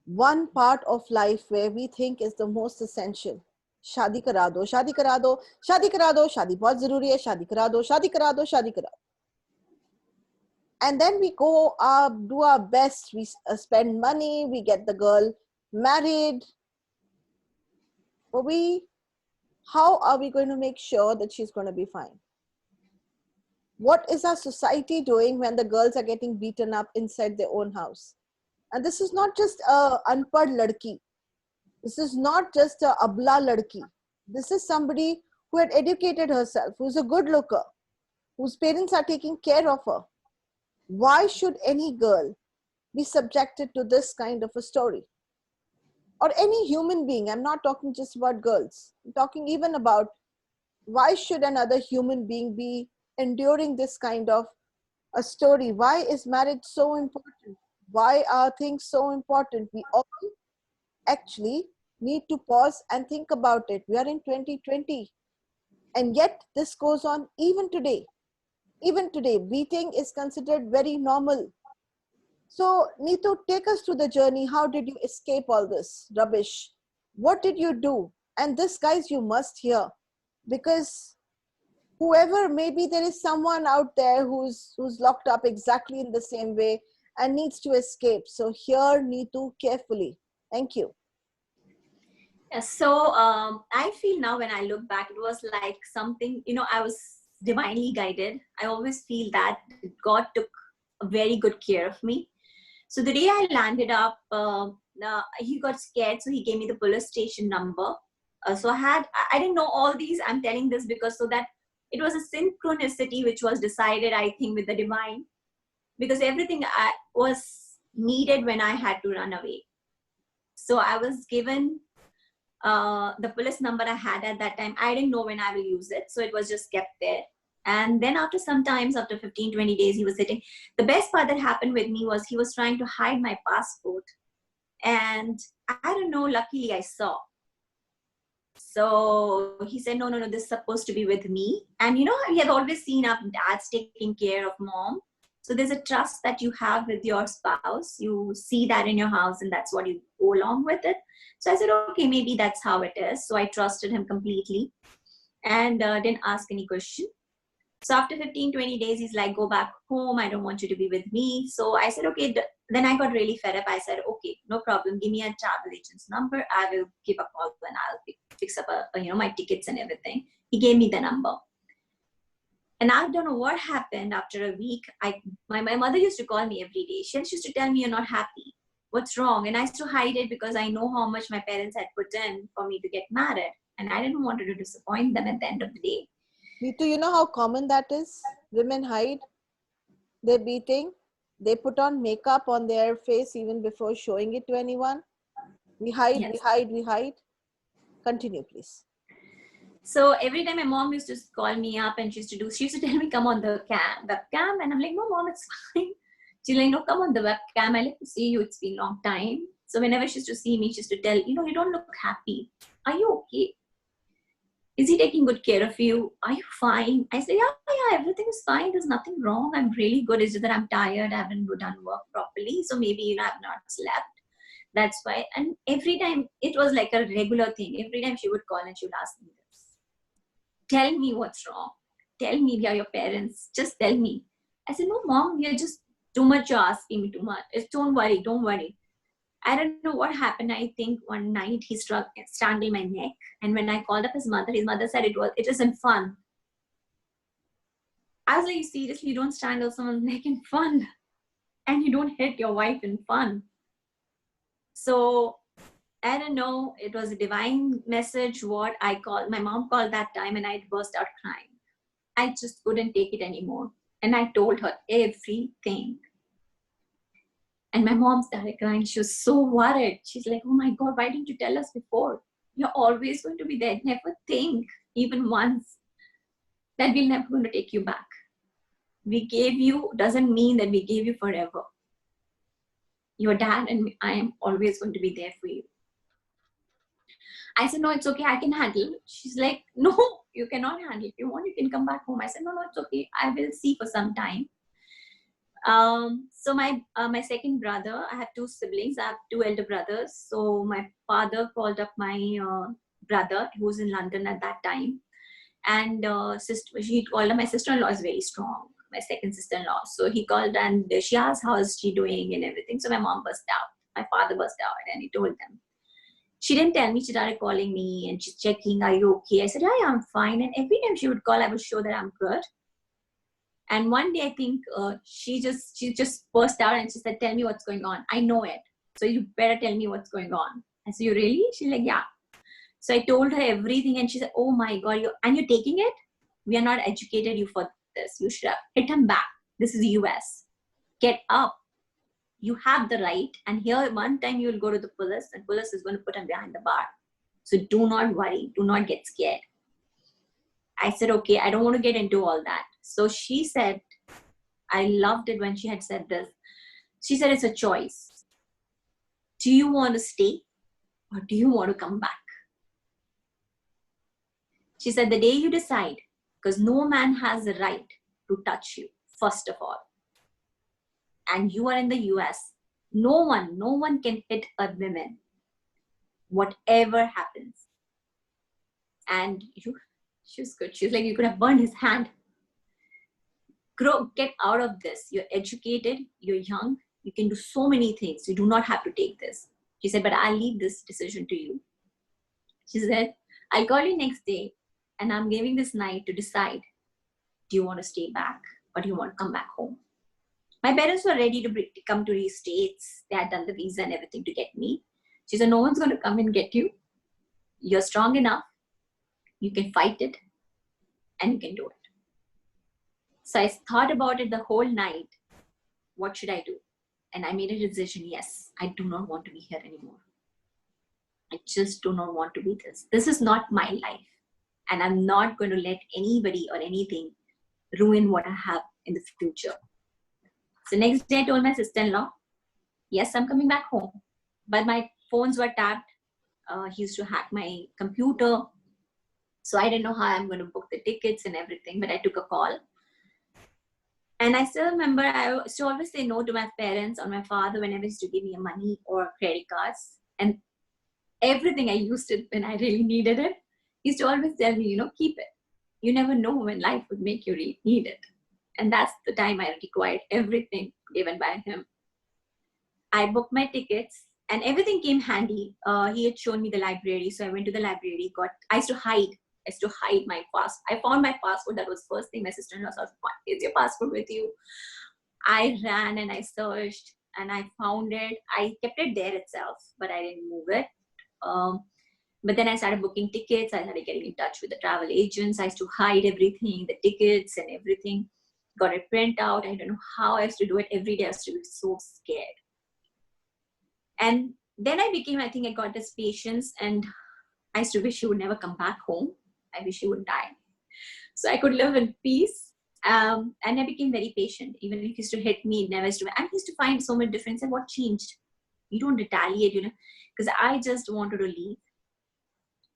One part of life where we think is the most essential. शादी करा दो, शादी करा दो, शादी करा दो, शादी बहुत जरूरी है, शादी करा दो, शादी करा दो, शादी करा दो. And then we go do our best. We spend money. We get the girl married. But how are we going to make sure that she's going to be fine? What is our society doing when the girls are getting beaten up inside their own house? And this is not just a unpad ladki. This is not just a abla ladki. This is somebody who had educated herself, who's a good looker, whose parents are taking care of her. Why should any girl be subjected to this kind of a story? Or any human being. I'm not talking just about girls. I'm talking even about why should another human being be enduring this kind of a story? Why is marriage so important? Why are things so important? We all actually need to pause and think about it. We are in 2020. And yet this goes on even today. Even today, beating is considered very normal. So, Neetu, take us through the journey. How did you escape all this rubbish? What did you do? And this, guys, you must hear, because whoever, maybe there is someone out there who's locked up exactly in the same way and needs to escape. So hear Neetu carefully. Thank you. Yeah, so I feel now when I look back, it was like something, I was divinely guided. I always feel that God took a very good care of me. So the day I landed up, he got scared, so he gave me the police station number. So I didn't know all these. I'm telling this because so that it was a synchronicity which was decided, I think, with the divine, because everything was needed when I had to run away. So I was given the police number I had at that time. I didn't know when I will use it, so it was just kept there. And then after 15, 20 days, he was sitting. The best part that happened with me was he was trying to hide my passport. And I don't know, luckily I saw. So he said, no, this is supposed to be with me. And he had always seen our dads taking care of mom. So there's a trust that you have with your spouse. You see that in your house and that's what you go along with it. So I said, okay, maybe that's how it is. So I trusted him completely and didn't ask any question. So after 15, 20 days, he's like, go back home. I don't want you to be with me. So I said, okay. Then I got really fed up. I said, okay, no problem. Give me a travel agent's number. I will give a call and I'll fix up my tickets and everything. He gave me the number. And I don't know what happened after a week. My mother used to call me every day. She used to tell me, you're not happy. What's wrong? And I used to hide it because I know how much my parents had put in for me to get married. And I didn't want to disappoint them at the end of the day. Neetu, you know how common that is? Women hide their beating. They put on makeup on their face even before showing it to anyone. We hide, Yes. we hide. Continue, please. So every time my mom used to call me up and she used to tell me, come on the webcam. And I'm like, no, mom, it's fine. She's like, no, come on the webcam. I like to see you. It's been a long time. So whenever she used to see me, she used to tell, you don't look happy. Are you okay? Is he taking good care of you? Are you fine? I say, yeah, everything is fine. There's nothing wrong. I'm really good. It's just that I'm tired. I haven't done work properly. So maybe, I've not slept. That's why. And every time it was like a regular thing. Every time she would call and she would ask me this. Tell me what's wrong. Tell me we are your parents. Just tell me. I said, no, mom, you're just too much. You're asking me too much. Don't worry. I don't know what happened. I think one night he strangled my neck. And when I called up his mother said it isn't fun. I was like, seriously, you don't strangle someone's neck in fun. And you don't hit your wife in fun. So I don't know. It was a divine message. What I called, my mom called that time and I burst out crying. I just couldn't take it anymore. And I told her everything. And my mom started crying. She was so worried. She's like, oh my God, why didn't you tell us before? You're always going to be there. Never think, even once, that we're never going to take you back. We gave you doesn't mean that we gave you forever. Your dad and I am always going to be there for you. I said, no, it's okay. I can handle it. She's like, no, you cannot handle it. If you want, you can come back home. I said, no, it's okay. I will see for some time. So my second brother, I have two siblings. I have two elder brothers. So my father called up my brother who was in London at that time. And she called up. My sister-in-law is very strong. My second sister-in-law. So he called and she asked how is she doing and everything. So my mom burst out. My father burst out and he told them. She didn't tell me. She started calling me and she's checking, are you okay? I said, yeah, I'm fine. And every time she would call, I would show that I'm good. And one day, I think she just burst out and she said, tell me what's going on. I know it. So you better tell me what's going on. I said, you really? She's like, yeah. So I told her everything and she said, oh my God, you're taking it? We are not educated you for this. You should have hit him back. This is the US. Get up. You have the right. And here one time you will go to the police and police is going to put him behind the bar. So do not worry. Do not get scared. I said, okay, I don't want to get into all that. So she said, I loved it when she had said this. She said, it's a choice. Do you want to stay or do you want to come back? She said, the day you decide, because no man has the right to touch you, first of all. And you are in the US. No one can hit a woman, whatever happens. And She was good. She was like, you could have burned his hand. Grow, get out of this. You're educated, you're young, you can do so many things. You do not have to take this. She said, but I'll leave this decision to you. She said, I'll call you next day and I'm giving this night to decide, do you want to stay back or do you want to come back home? My parents were ready to come to these states. They had done the visa and everything to get me. She said, no one's going to come and get you. You're strong enough. You can fight it and you can do it. So I thought about it the whole night. What should I do? And I made a decision. Yes, I do not want to be here anymore. I just do not want to be this. This is not my life. And I'm not going to let anybody or anything ruin what I have in the future. So next day I told my sister-in-law, yes, I'm coming back home. But my phones were tapped. He used to hack my computer. So I didn't know how I'm going to book the tickets and everything, but I took a call. And I still remember I used to always say no to my parents or my father whenever he used to give me money or credit cards. And everything I used it when I really needed it. He used to always tell me, keep it. You never know when life would make you need it. And that's the time I required everything given by him. I booked my tickets and everything came handy. He had shown me the library. So I went to the library, I used to hide my passport. I found my passport. That was the first thing my sister-in-law said, is your passport with you? I ran and I searched and I found it. I kept it there itself, but I didn't move it. But then I started booking tickets. I started getting in touch with the travel agents. I used to hide everything, the tickets and everything. Got it print out. I don't know how I used to do it. Every day I used to be so scared. And then I think I got this patience and I used to wish he would never come back home. I wish he would die. So I could live in peace. And I became very patient. Even if he used to hit me, it never used to. And he used to find so much difference. And what changed? You don't retaliate, because I just wanted to leave.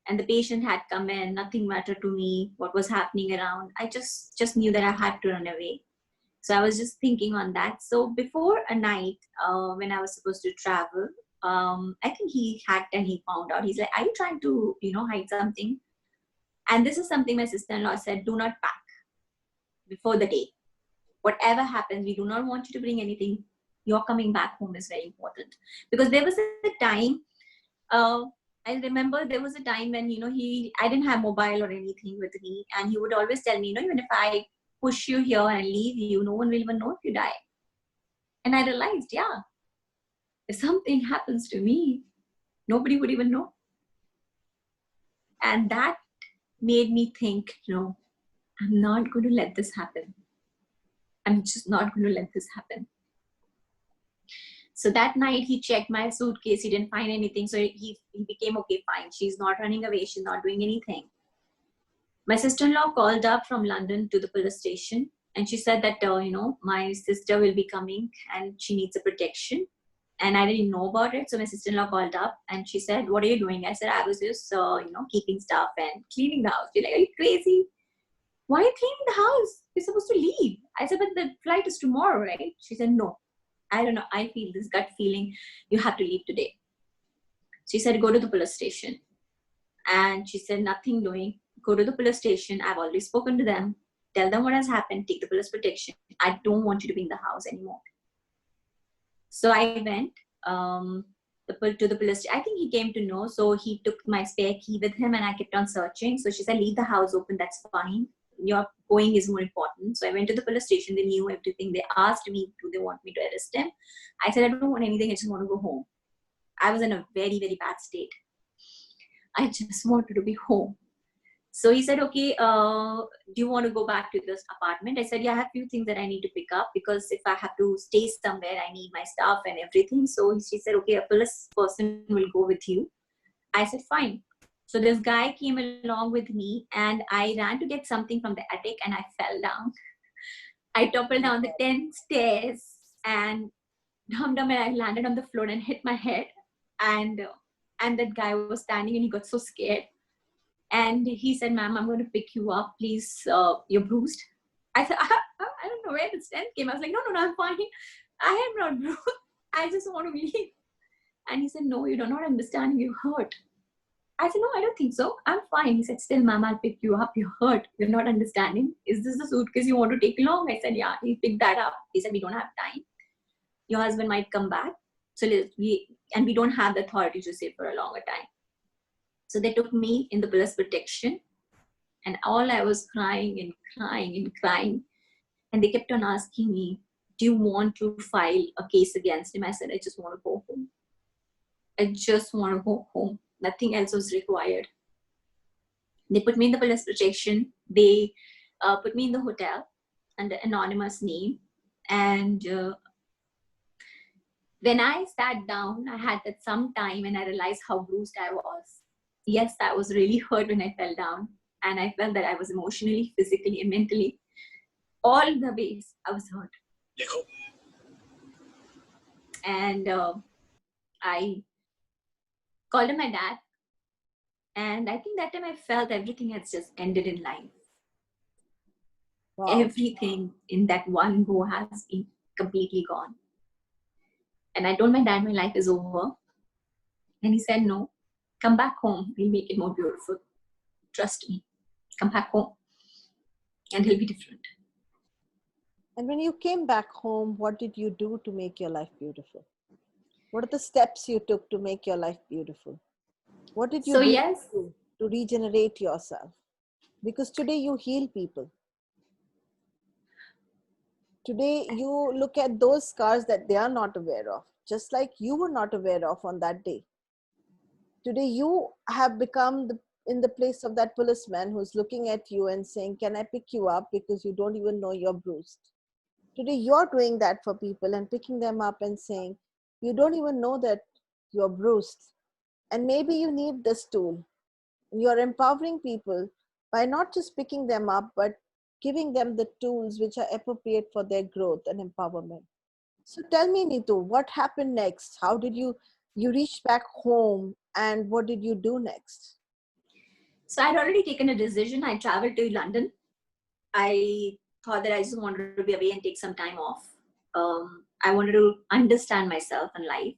And the patient had come in. Nothing mattered to me. What was happening around? I just knew that I had to run away. So I was just thinking on that. So before a night, when I was supposed to travel, I think he hacked and he found out. He's like, are you trying to, hide something? And this is something my sister-in-law said, do not pack before the day. Whatever happens, we do not want you to bring anything. Your coming back home is very important. Because there was a time, I remember there was a time when, I didn't have mobile or anything with me. And he would always tell me, even if I push you here and leave you, no one will even know if you die. And I realized, if something happens to me, nobody would even know. And that made me think, I'm not going to let this happen. I'm just not going to let this happen. So that night he checked my suitcase. He didn't find anything. So he became, okay, fine. She's not running away. She's not doing anything. My sister-in-law called up from London to the police station. And she said that, my sister will be coming and she needs a protection. And I didn't know about it. So my sister-in-law called up and she said, what are you doing? I said, I was just, keeping stuff and cleaning the house. She's like, are you crazy? Why are you cleaning the house? You're supposed to leave. I said, but the flight is tomorrow, right? She said, no. I don't know. I feel this gut feeling. You have to leave today. She said, go to the police station. And she said, nothing doing. Go to the police station. I've already spoken to them. Tell them what has happened. Take the police protection. I don't want you to be in the house anymore. So I went to the police. I think he came to know. So he took my spare key with him and I kept on searching. So she said, leave the house open. That's fine. Your going is more important. So I went to the police station. They knew everything. They asked me, do they want me to arrest him? I said, I don't want anything. I just want to go home. I was in a very, very bad state. I just wanted to be home. So he said, okay, do you want to go back to this apartment? I said, yeah, I have a few things that I need to pick up because if I have to stay somewhere, I need my stuff and everything. So she said, okay, a police person will go with you. I said, fine. So this guy came along with me and I ran to get something from the attic and I fell down. I toppled down the 10 stairs and I landed on the floor and hit my head. And that guy was standing and he got so scared. And he said, ma'am, I'm going to pick you up. Please, you're bruised. I said, I don't know where the strength came. I was like, no, I'm fine. I am not bruised. I just want to leave. And he said, no, you do not understand. You hurt. I said, no, I don't think so. I'm fine. He said, still, ma'am, I'll pick you up. You're hurt. You're not understanding. Is this the suitcase you want to take along? I said, yeah. He picked that up. He said, we don't have time. Your husband might come back. So we don't have the authority to stay for a longer time. So they took me in the police protection. And all I was crying and crying and crying. And they kept on asking me, do you want to file a case against him? I said, I just want to go home. I just want to go home. Nothing else was required. They put me in the police protection. They put me in the hotel under anonymous name. And when I sat down, I had that some time and I realized how bruised I was. Yes, I was really hurt when I fell down. And I felt that I was emotionally, physically, and mentally, all the ways I was hurt. And I called him my dad. And I think that time I felt everything has just ended in life. Wow. Everything in that one go has been completely gone. And I told my dad my life is over. And he said, no, come back home. We'll make it more beautiful. Trust me. Come back home. And he'll be different. And when you came back home, what did you do to make your life beautiful? What are the steps you took to make your life beautiful? What did you So do yes, to regenerate yourself? Because today you heal people. Today you look at those scars that they are not aware of, just like you were not aware of on that day. Today you have become in the place of that policeman who's looking at you and saying, can I pick you up because you don't even know you're bruised. Today you're doing that for people and picking them up and saying, you don't even know that you're bruised. And maybe you need this tool. You're empowering people by not just picking them up, but giving them the tools which are appropriate for their growth and empowerment. So tell me, Neetu, what happened next? How did you reached back home and what did you do next? so I'd already taken a decision. I traveled to London. I thought that I just wanted to be away and take some time off. I wanted to understand myself and life,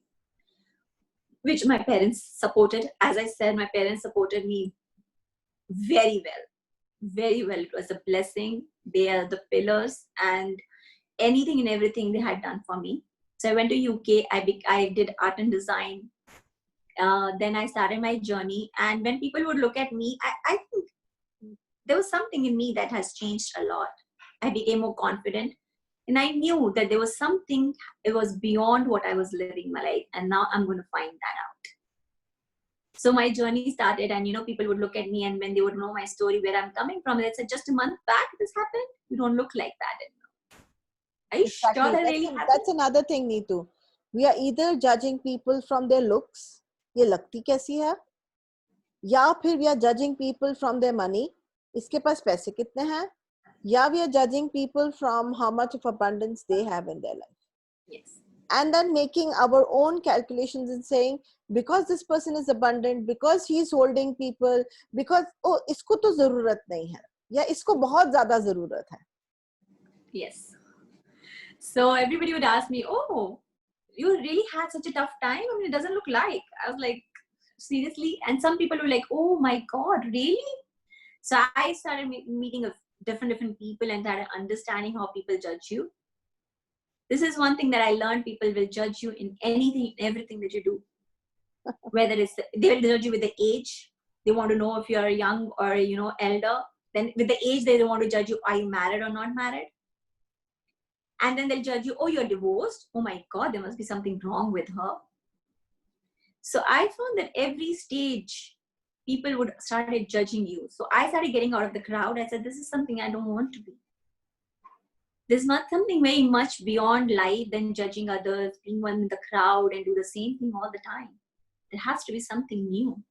which my parents supported. As I said, my parents supported me very well. Very well. It was a blessing. They are the pillars and anything and everything they had done for me. So I went to UK. I did art and design. Then I started my journey. And when people would look at me, I think there was something in me that has changed a lot. I became more confident. And I knew that there was something, it was beyond what I was living my life. And now I'm going to find that out. So my journey started and, people would look at me and when they would know my story, where I'm coming from, they said, just a month back this happened? You don't look like that anymore. Are you sure that really happened? That's another thing, Neetu. We are either judging people from their looks, ये लगती कैसी है, या फिर we are judging people from their money, इसके पास पैसे कितने हैं, या we are judging people from how much of abundance they have in their life. Yes. And then making our own calculations and saying, because this person is abundant, because he is holding people, because, oh, इसको तो ज़रूरत नहीं है, या इसको बहुत ज़्यादा ज़रूरत है. Yes. So everybody would ask me, oh, you really had such a tough time? I mean, it doesn't look like. I was like, seriously? And some people were like, oh my God, really? So I started meeting different people and started understanding how people judge you. This is one thing that I learned. People will judge you in anything, everything that you do. Whether they will judge you with the age. They want to know if you're young or, elder. Then with the age, they want to judge you, are you married or not married? And then they'll judge you, oh, you're divorced. Oh my God, there must be something wrong with her. So I found that every stage, people would started judging you. So I started getting out of the crowd. I said, this is something I don't want to be. There's not something very much beyond life than judging others, being one in the crowd and do the same thing all the time. There has to be something new.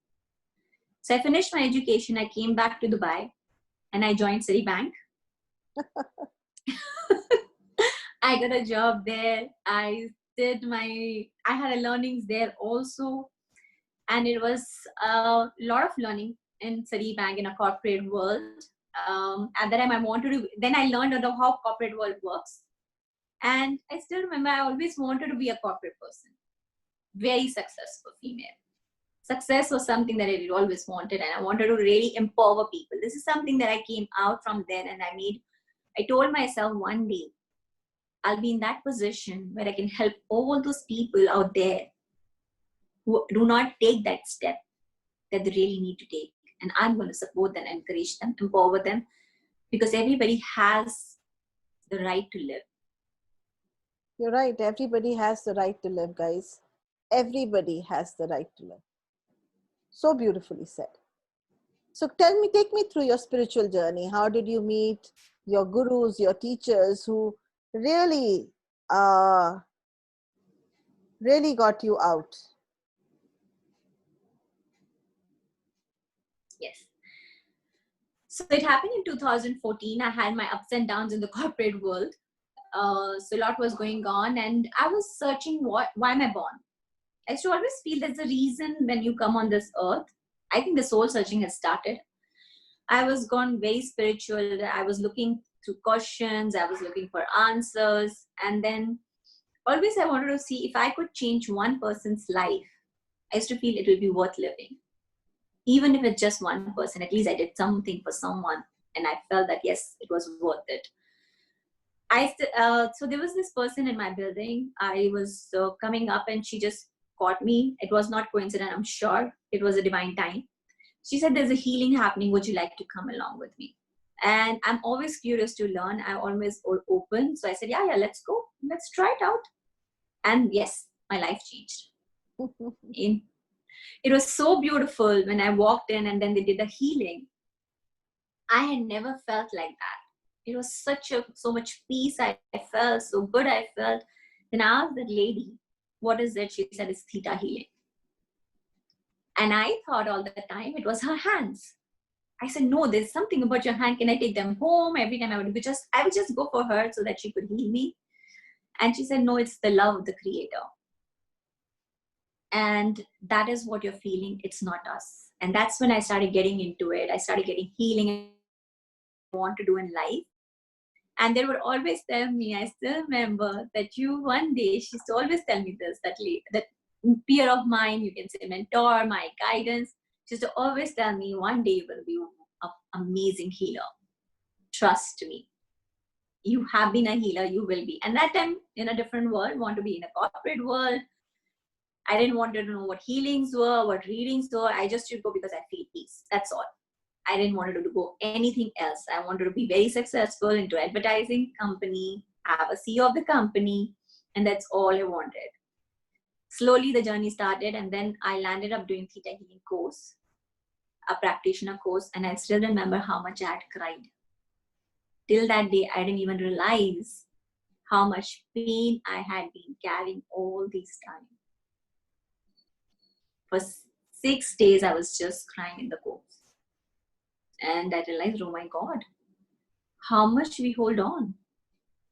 So I finished my education. I came back to Dubai and I joined Citibank. I got a job there. I had a learnings there also. And it was a lot of learning in Citibank in a corporate world. At that time then I learned how corporate world works. And I still remember I always wanted to be a corporate person. Very successful female. Success was something that I always wanted, and I wanted to really empower people. This is something that I came out from then, and I told myself one day I'll be in that position where I can help all those people out there who do not take that step that they really need to take. And I'm going to support them, encourage them, empower them, because everybody has the right to live. You're right. Everybody has the right to live, guys. Everybody has the right to live. So beautifully said. So take me through your spiritual journey. How did you meet your gurus, your teachers who really, really got you out? Yes. So it happened in 2014. I had my ups and downs in the corporate world. So a lot was going on, and I was searching why am I born? I used to always feel there's a reason when you come on this earth. I think the soul searching has started. I was gone very spiritual. I was looking through questions. I was looking for answers. And then always I wanted to see if I could change one person's life. I used to feel it will be worth living. Even if it's just one person, at least I did something for someone. And I felt that, yes, it was worth it. So there was this person in my building. I was coming up and she just caught me. It was not coincident, I'm sure. It was a divine time. She said, there's a healing happening. Would you like to come along with me? And I'm always curious to learn. I'm always open. So I said, yeah, let's go. Let's try it out. And yes, my life changed. It was so beautiful when I walked in and then they did the healing. I had never felt like that. It was so much peace I felt, so good I felt. Then I asked that lady, what is it? She said, it's theta healing. And I thought all the time it was her hands. I said, no, there's something about your hand. Can I take them home? Every time I would just go for her so that she could heal me. And she said, no, it's the love of the creator. And that is what you're feeling. It's not us. And that's when I started getting into it. I started getting healing I want to do in life. And they would always tell me, I still remember that you one day, she used to always tell me this, that peer of mine, you can say mentor, my guidance. She used to always tell me, one day you will be an amazing healer. Trust me. You have been a healer, you will be. And that time, in a different world, want to be in a corporate world. I didn't want to know what healings were, what readings were. I just should go because I feel peace. That's all. I didn't want to go anything else. I wanted to be very successful into advertising company, have a CEO of the company, and that's all I wanted. Slowly the journey started, and then I landed up doing theta healing course, a practitioner course, and I still remember how much I had cried. Till that day, I didn't even realize how much pain I had been carrying all this time. For 6 days, I was just crying in the course. And I realized, oh my God, how much we hold on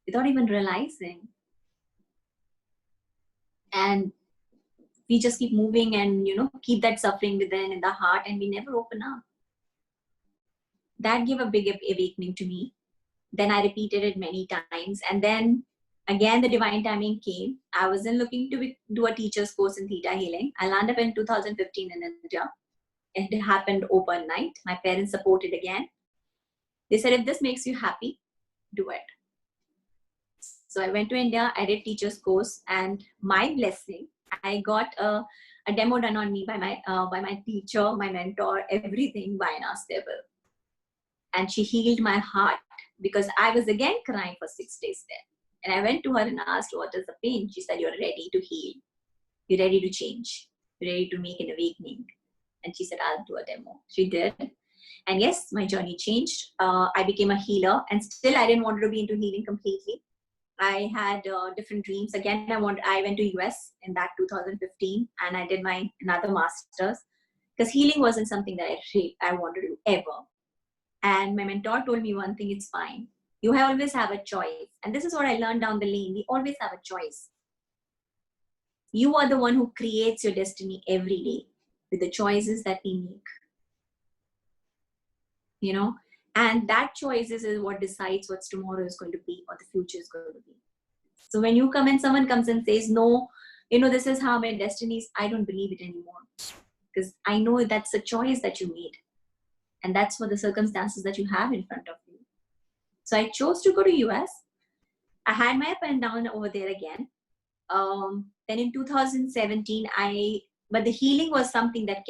without even realizing. And we just keep moving and, keep that suffering within in the heart, and we never open up. That gave a big awakening to me. Then I repeated it many times. And then again, the divine timing came. I wasn't looking to do a teacher's course in theta healing. I landed up in 2015 in India. It happened overnight. My parents supported again. They said, if this makes you happy, do it. So I went to India, I did teacher's course, and my blessing, I got a demo done on me by my teacher, my mentor, everything by an stable. And she healed my heart because I was again crying for 6 days there. And I went to her and asked, what is the pain? She said, you're ready to heal. You're ready to change. You're ready to make an awakening. And she said, I'll do a demo. She did. And yes, my journey changed. I became a healer, and still I didn't want to be into healing completely. I had different dreams. Again, I went to US in that 2015, and I did my another master's because healing wasn't something that I wanted to do ever. And my mentor told me one thing, it's fine. You always have a choice. And this is what I learned down the lane. We always have a choice. You are the one who creates your destiny every day with the choices that we make. And that choices is what decides what tomorrow is going to be or the future is going to be. So when someone comes and says, no, this is how my destiny is, I don't believe it anymore. because I know that's a choice that you made. And that's for the circumstances that you have in front of you. So I chose to go to US. I had my up and down over there again. Then in 2017, but the healing was something that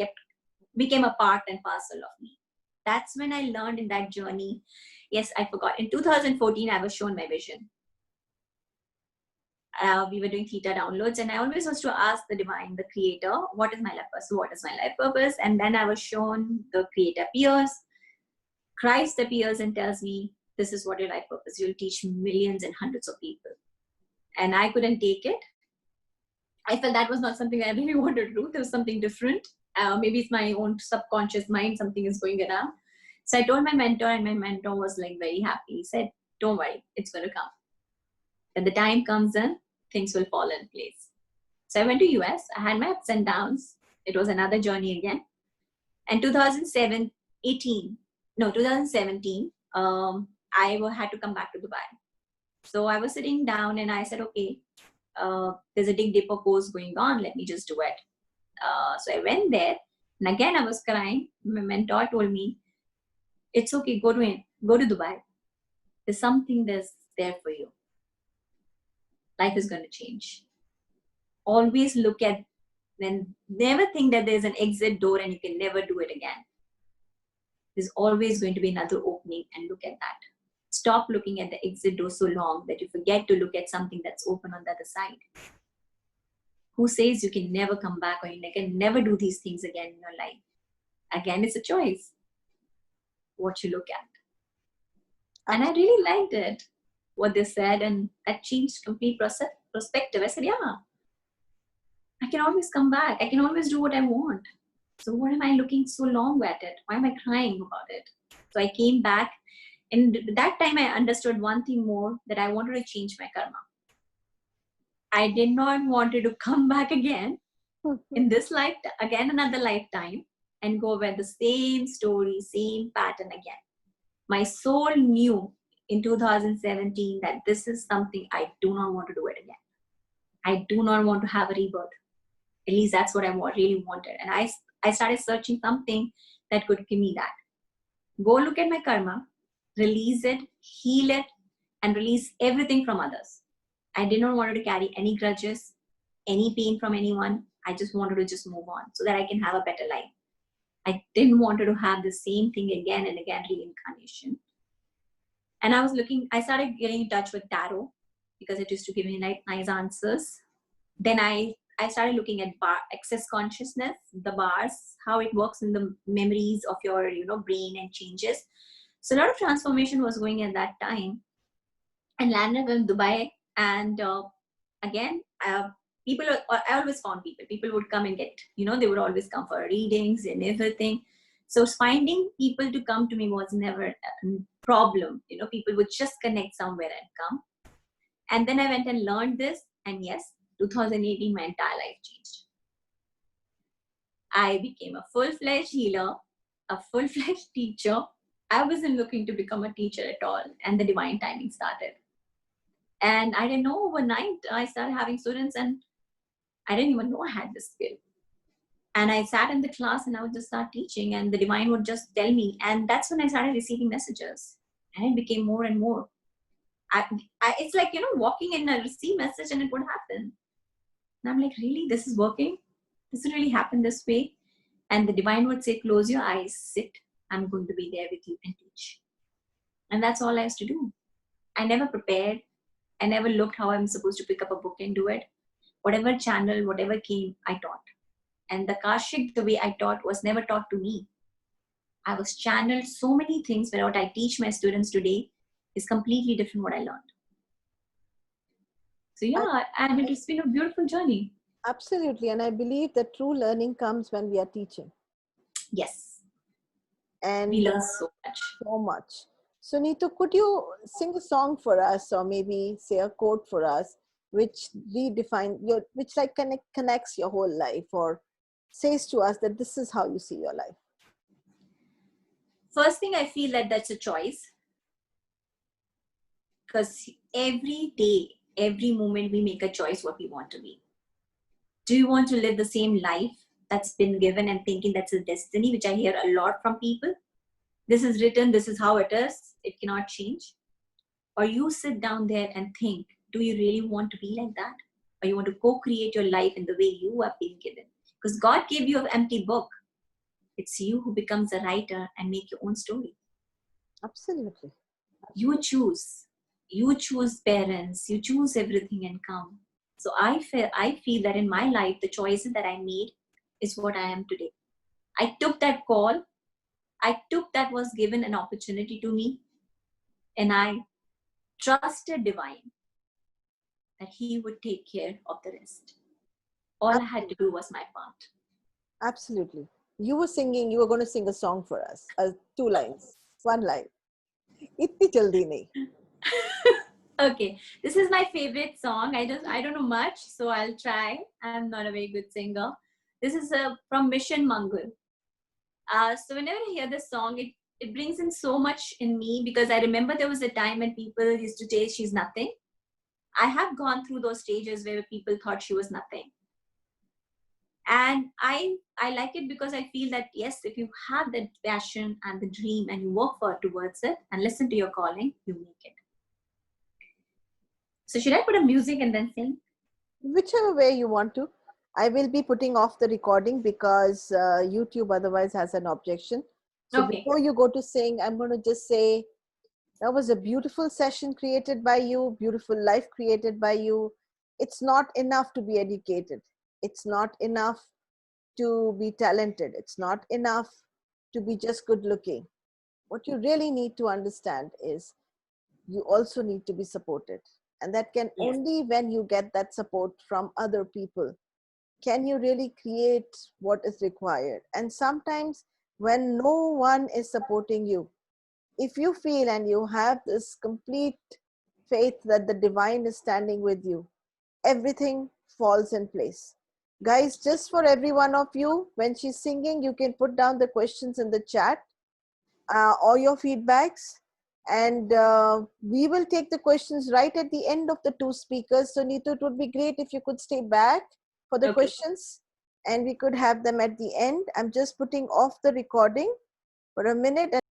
became a part and parcel of me. That's when I learned in that journey. Yes, I forgot. In 2014, I was shown my vision. We were doing theta downloads, and I always was to ask the divine, the creator, what is my life purpose? What is my life purpose? And then I was shown the creator appears, Christ appears and tells me, this is what your life purpose. You'll teach millions and hundreds of people. And I couldn't take it. I felt that was not something I really wanted to do. There was something different. Maybe it's my own subconscious mind, something is going around. So I told my mentor, and my mentor was like very happy. He said, don't worry, it's going to come. When the time comes in, things will fall in place. So I went to US. I had my ups and downs. It was another journey again. And 2017, I had to come back to Dubai. So I was sitting down and I said, okay, there's a Dig Dipper course going on. Let me just do it. So I went there, and again I was crying. My mentor told me, it's okay, go to Dubai. There's something that's there for you. Life is going to change. Always look at, and never think that there's an exit door and you can never do it again. There's always going to be another opening, and look at that. Stop looking at the exit door so long that you forget to look at something that's open on the other side. Who says you can never come back, or you can never do these things again in your life? Again, it's a choice. What you look at. And I really liked it, what they said, and that changed complete perspective. I said, yeah, I can always come back. I can always do what I want. So what am I looking so long at it? Why am I crying about it? So I came back, and that time I understood one thing more, that I wanted to change my karma. I did not want to come back again in this life, again another lifetime, and go over the same story, same pattern again. My soul knew in 2017 that this is something I do not want to do it again. I do not want to have a rebirth. At least that's what I really wanted. And I started searching something that could give me that. Go look at my karma, release it, heal it, and release everything from others. I did not want to carry any grudges, any pain from anyone. I just wanted to just move on so that I can have a better life. I didn't want to have the same thing again and again, reincarnation. And I started getting in touch with tarot because it used to give me nice answers. Then I started looking at access consciousness, the bars, how it works in the memories of your brain and changes. So a lot of transformation was going at that time. And landed in Dubai. And again, I always found people would come and get, they would always come for readings and everything. So finding people to come to me was never a problem. People would just connect somewhere and come. And then I went and learned this. And yes, 2018, my entire life changed. I became a full-fledged healer, a full-fledged teacher. I wasn't looking to become a teacher at all. And the divine timing started. And I didn't know, overnight, I started having students, and I didn't even know I had this skill. And I sat in the class and I would just start teaching, and the divine would just tell me. And that's when I started receiving messages. And it became more and more. It's like, walking in and receive message and it would happen. And I'm like, really? This is working? This will really happen this way? And the divine would say, close your eyes, sit. I'm going to be there with you and teach. And that's all I used to do. I never prepared. I never looked how I'm supposed to pick up a book and do it. Whatever channel, whatever came, I taught. And the Kashik, the way I taught, was never taught to me. I was channeled so many things, but what I teach my students today is completely different what I learned. So yeah, and it's been a beautiful journey. Absolutely. And I believe that true learning comes when we are teaching. Yes. And we learn so much. So much. So Neetu, could you sing a song for us, or maybe say a quote for us, which connects your whole life, or says to us that this is how you see your life? First thing, I feel that that's a choice. Because every day, every moment we make a choice what we want to be. Do you want to live the same life that's been given and thinking that's a destiny, which I hear a lot from people. This is written, this is how it is, it cannot change. Or you sit down there and think, do you really want to be like that? Or you want to co-create your life in the way you are being given? Because God gave you an empty book. It's you who becomes a writer and make your own story. Absolutely. You choose parents, you choose everything and come. So I feel that in my life, the choices that I made is what I am today. I took that call. That was given an opportunity to me, and I trusted divine that he would take care of the rest. All I had to do was my part. Absolutely. You were going to sing a song for us. 2 lines, 1 line. Itni jaldi nahi. Okay, this is my favorite song. I don't know much, so I'll try. I'm not a very good singer. This is from Mission Mangal. So whenever I hear this song, it brings in so much in me, because I remember there was a time when people used to say she's nothing. I have gone through those stages where people thought she was nothing. And I like it because I feel that, yes, if you have that passion and the dream and you work towards it and listen to your calling, you make it. So should I put a music and then sing? Whichever way you want to. I will be putting off the recording because YouTube otherwise has an objection. So Okay. Before you go to sing, I'm going to just say that was a beautiful session created by you, beautiful life created by you. It's not enough to be educated. It's not enough to be talented. It's not enough to be just good looking. What you really need to understand is you also need to be supported. And that can only when you get that support from other people can you really create what is required. And sometimes when no one is supporting you, if you feel and you have this complete faith that the divine is standing with you, everything falls in place. Guys, just for every one of you, when she's singing, you can put down the questions in the chat or your feedbacks, and we will take the questions right at the end of the 2 speakers. So Neetu, it would be great if you could stay back for the questions and we could have them at the end. I'm just putting off the recording for a minute.